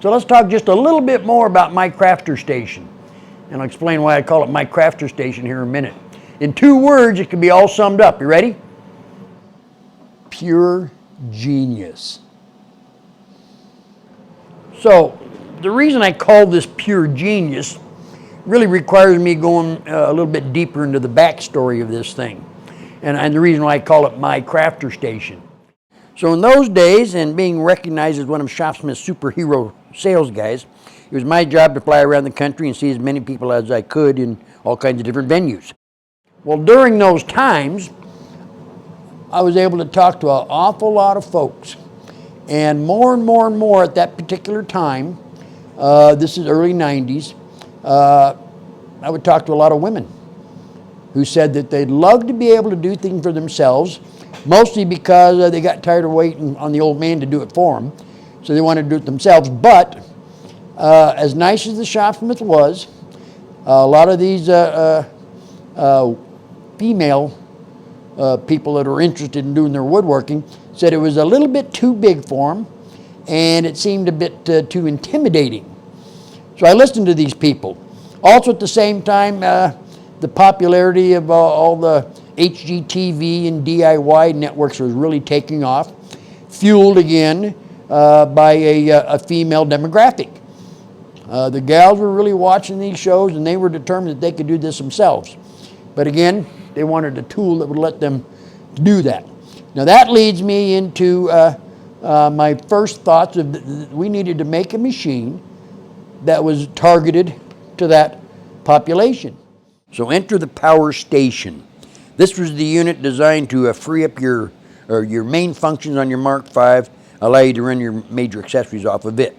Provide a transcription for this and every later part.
So let's talk just a little bit more about my crafter station. And I'll explain why I call it my crafter station here in a minute. In 2 words, it can be all summed up. You ready? Pure genius. So the reason I call this pure genius really requires me going a little bit deeper into the backstory of this thing. And the reason why I call it my crafter station. So in those days, and being recognized as one of Shopsmith's superhero sales guys, it was my job to fly around the country and see as many people as I could in all kinds of different venues. Well, during those times, I was able to talk to an awful lot of folks. And more at that particular time, this is early 90s, I would talk to a lot of women who said that they'd love to be able to do things for themselves, mostly because they got tired of waiting on the old man to do it for them, so they wanted to do it themselves. But as nice as the Shopsmith was, a lot of these female people that are interested in doing their woodworking said it was a little bit too big for them, and it seemed a bit too intimidating. So I listened to these people. Also at the same time, the popularity of all the HGTV and DIY networks was really taking off, fueled again by a female demographic. The gals were really watching these shows, and they were determined that they could do this themselves. But again, they wanted a tool that would let them do that. Now that leads me into my first thoughts of we needed to make a machine that was targeted to that population. So enter the power station. This was the unit designed to free up your main functions on your Mark V, allow you to run your major accessories off of it.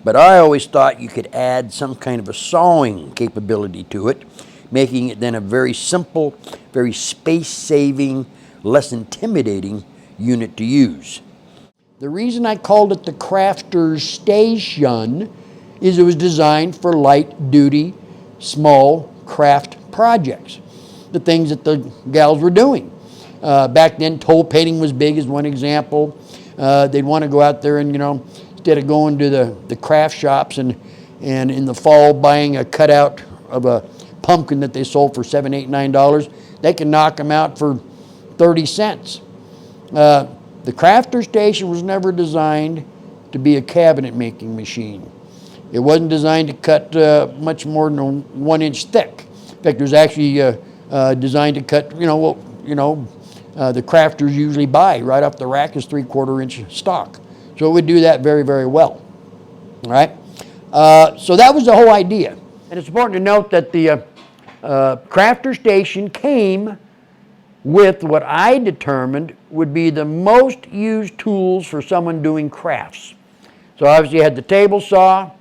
But I always thought you could add some kind of a sawing capability to it, making it then a very simple, very space-saving, less intimidating unit to use. The reason I called it the Crafter's Station is it was designed for light-duty, small craft projects, the things that the gals were doing. Back then, toll painting was big as one example. They'd want to go out there and, instead of going to the craft shops and in the fall buying a cutout of a pumpkin that they sold for $7, $8, $9, they can knock them out for 30 cents. The Crafter Station was never designed to be a cabinet making machine. It wasn't designed to cut much more than 1 inch thick. In fact, it was actually designed to cut, the crafters usually buy right off the rack is 3/4 inch stock. So it would do that very, very well. All right. So that was the whole idea. And it's important to note that the Crafter Station came with what I determined would be the most used tools for someone doing crafts. So obviously you had the table saw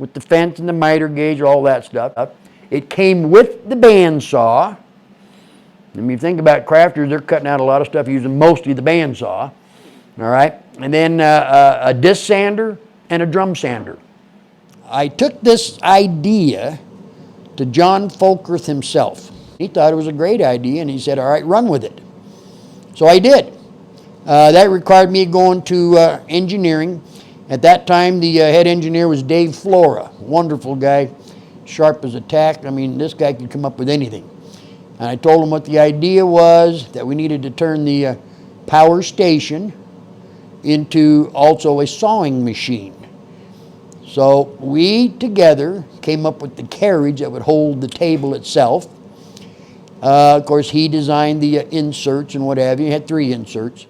with the fence and the miter gauge, all that stuff. It came with the bandsaw. I mean, think about crafters, they're cutting out a lot of stuff using mostly the bandsaw. All right, and then a disc sander and a drum sander. I took this idea to John Folkerth himself. He thought it was a great idea, and he said, all right, run with it. So I did. That required me going to engineering. At that time, the head engineer was Dave Flora, wonderful guy, sharp as a tack. I mean, this guy could come up with anything. And I told him what the idea was, that we needed to turn the power station into also a sawing machine. So we together came up with the carriage that would hold the table itself. Of course, he designed the inserts and what have you. He had 3 inserts.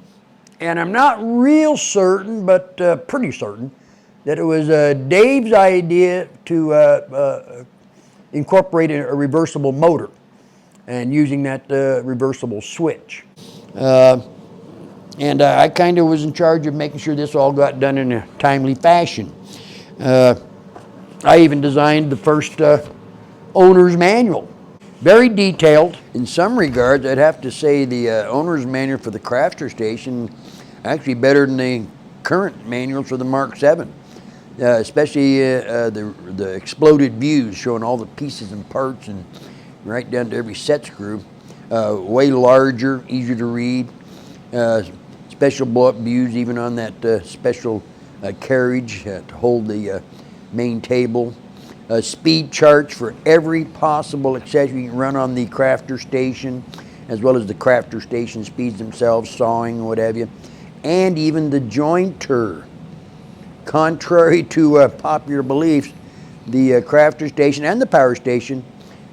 And I'm not real certain, but pretty certain, that it was Dave's idea to incorporate a reversible motor and using that reversible switch. And I kind of was in charge of making sure this all got done in a timely fashion. I even designed the first owner's manual. Very detailed. In some regards, I'd have to say the owner's manual for the Crafter Station actually better than the current manual for the Mark VII. Especially the exploded views showing all the pieces and parts and right down to every set screw. Way larger, easier to read. Special blow-up views even on that special carriage to hold the main table. Speed charts for every possible accessory you can run on the crafter station, as well as the crafter station speeds themselves, sawing, what have you, and even the jointer. Contrary to popular beliefs, the crafter station and the power station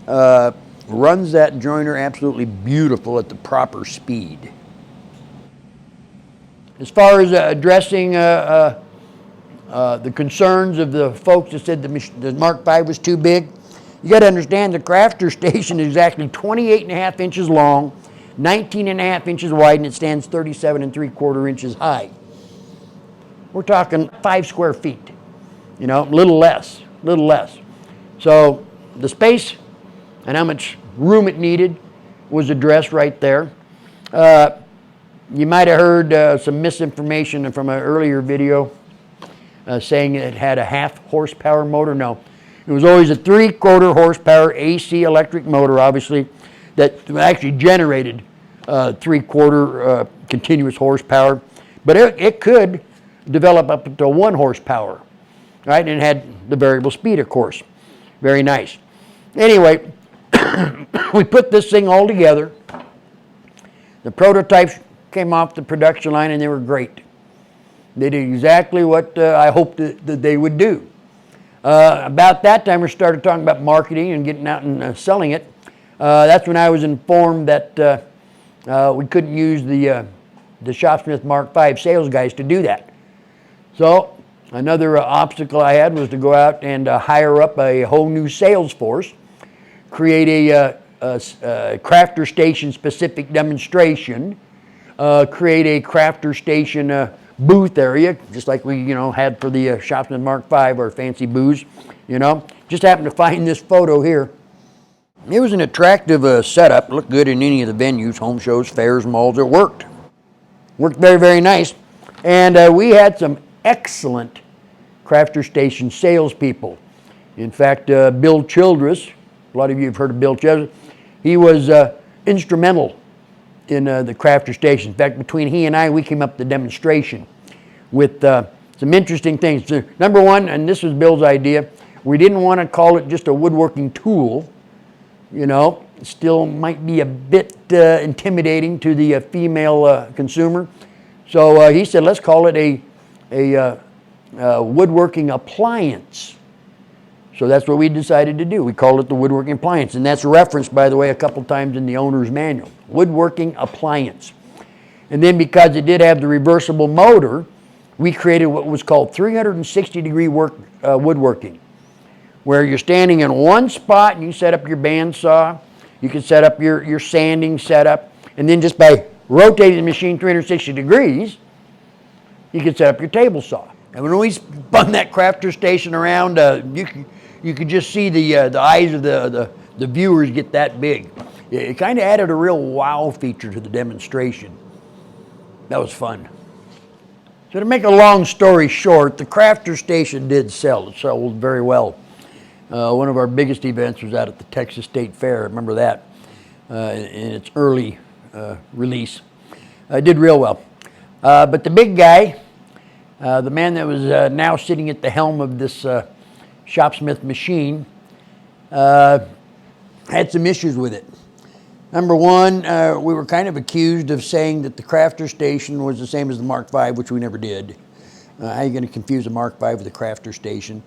runs that jointer absolutely beautiful at the proper speed. As far as addressing the concerns of the folks that said the Mark V was too big, you got to understand the crafter station is exactly 28.5 inches long, 19.5 inches wide, and it stands 37.75 inches high. We're talking 5 square feet, you know, a little less. So the space and how much room it needed was addressed right there. You might have heard some misinformation from an earlier video saying it had a 1/2 horsepower motor. No, it was always a 3/4 horsepower AC electric motor, obviously, that actually generated 3/4 continuous horsepower. But it could develop up to 1 horsepower, right? And it had the variable speed, of course. Very nice. Anyway, we put this thing all together. The prototypes came off the production line and they were great. They did exactly what I hoped that they would do. About that time, we started talking about marketing and getting out and selling it. That's when I was informed that we couldn't use the Shopsmith Mark V sales guys to do that. So another obstacle I had was to go out and hire up a whole new sales force, create a crafter station specific demonstration, create a crafter station booth area, just like we had for the Shopsmith Mark V, our fancy booths. Just happened to find this photo here. It was an attractive setup. Looked good in any of the venues, home shows, fairs, malls. It worked very, very nice. And we had some excellent crafter station salespeople. In fact, Bill Childress, a lot of you have heard of Bill Childress, he was instrumental in the crafter station. In fact, between he and I, we came up with the demonstration with some interesting things. Number one, and this was Bill's idea, we didn't want to call it just a woodworking tool. It still might be a bit intimidating to the female consumer. So he said, let's call it a woodworking appliance. So that's what we decided to do. We called it the woodworking appliance, and that's referenced, by the way, a couple times in the owner's manual. Woodworking appliance. And then because it did have the reversible motor, we created what was called 360-degree woodworking, where you're standing in one spot and you set up your bandsaw, you can set up your sanding setup, and then just by rotating the machine 360 degrees, you can set up your table saw. And when we spun that crafter station around, you could just see the eyes of the viewers get that big. It kind of added a real wow feature to the demonstration. That was fun. So to make a long story short, the crafter station did sell. It sold very well. One of our biggest events was out at the Texas State Fair. I remember that in its early release. It did real well. But the big guy, the man that was now sitting at the helm of this Shopsmith machine, had some issues with it. Number one, we were kind of accused of saying that the crafter station was the same as the Mark V, which we never did. How are you going to confuse a Mark V with a crafter station?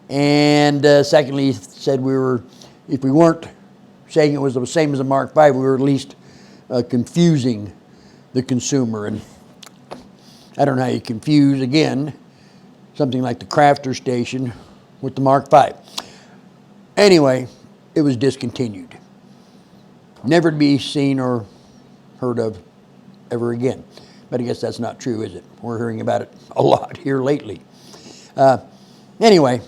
And secondly, said if we weren't saying it was the same as the Mark V, we were at least confusing the consumer. And I don't know how you confuse, again, something like the crafter station with the Mark V. Anyway, it was discontinued. Never to be seen or heard of ever again. But I guess that's not true, is it? We're hearing about it a lot here lately. Anyway,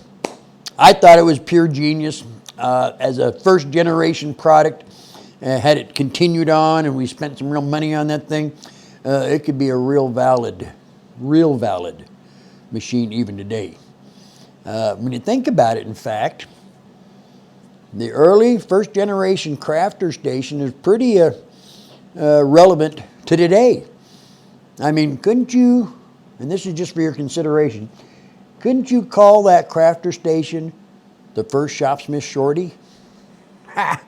I thought it was pure genius. As a first generation product, had it continued on and we spent some real money on that thing, it could be a real valid machine even today. When you think about it, in fact, the early first generation crafter station is pretty relevant to today. I mean, couldn't you and this is just for your consideration, couldn't you call that crafter station the first Shopsmith Shorty? Ha!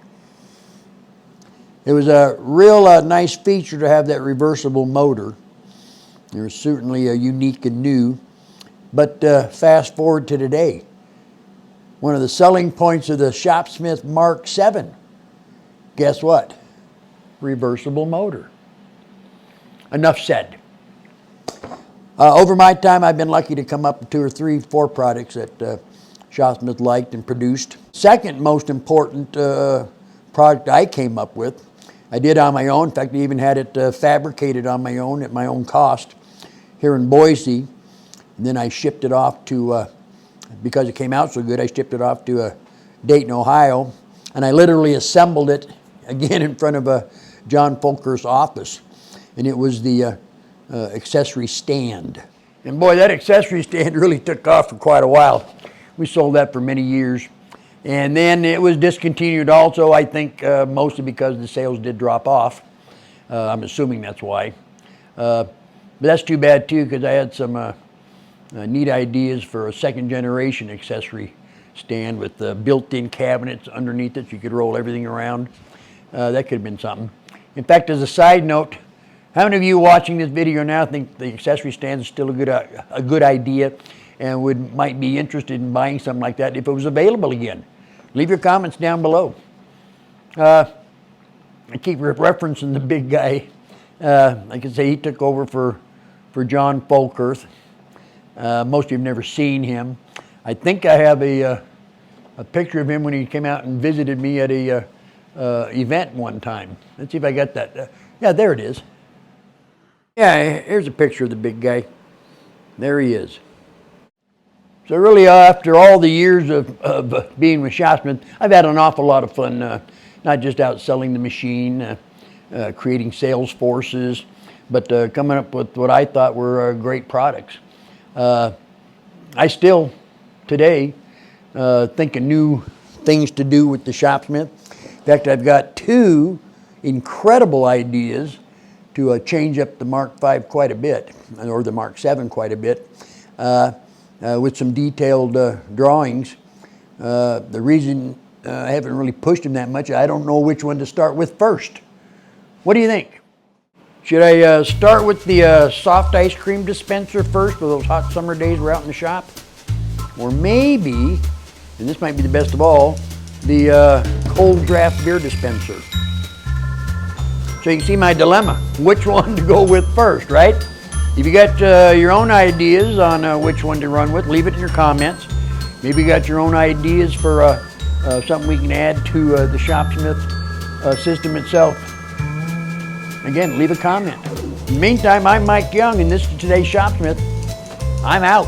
It was a real nice feature to have that reversible motor. It was certainly unique and new. But fast forward to today. One of the selling points of the Shopsmith Mark 7, guess what? Reversible motor. Enough said. Over my time, I've been lucky to come up with 2 or 3, 4 products that Shopsmith liked and produced. Second most important product I came up with, I did on my own. In fact, I even had it fabricated on my own at my own cost here in Boise. And then I shipped it off to, because it came out so good, I shipped it off to Dayton, Ohio. And I literally assembled it again in front of John Folker's office. And it was the accessory stand. And boy, that accessory stand really took off for quite a while. We sold that for many years. And then it was discontinued also, I think, mostly because the sales did drop off. I'm assuming that's why. But that's too bad too, because I had some neat ideas for a second generation accessory stand with built-in cabinets underneath it so you could roll everything around. That could have been something. In fact, as a side note, how many of you watching this video now think the accessory stand is still a good idea and might be interested in buying something like that if it was available again? Leave your comments down below. I keep referencing the big guy. Like I say, he took over for John Folker. Most of you have never seen him. I think I have a picture of him when he came out and visited me at a event one time. Let's see if I got that. Yeah, there it is. Yeah, here's a picture of the big guy. There he is. So really, after all the years of being with Shopsmith, I've had an awful lot of fun, not just out selling the machine, creating sales forces, but coming up with what I thought were great products. I still, today, think of new things to do with the Shopsmith. In fact, I've got 2 incredible ideas to change up the Mark 5 quite a bit, or the Mark 7 quite a bit, with some detailed drawings. The reason I haven't really pushed them that much, I don't know which one to start with first. What do you think? Should I start with the soft ice cream dispenser first for those hot summer days we're out in the shop? Or maybe, and this might be the best of all, the cold draft beer dispenser. So you can see my dilemma, which one to go with first, right? If you got your own ideas on which one to run with, leave it in your comments. Maybe you got your own ideas for something we can add to the Shopsmith system itself. Again, leave a comment. In the meantime, I'm Mike Young, and this is today's Shopsmith. I'm out.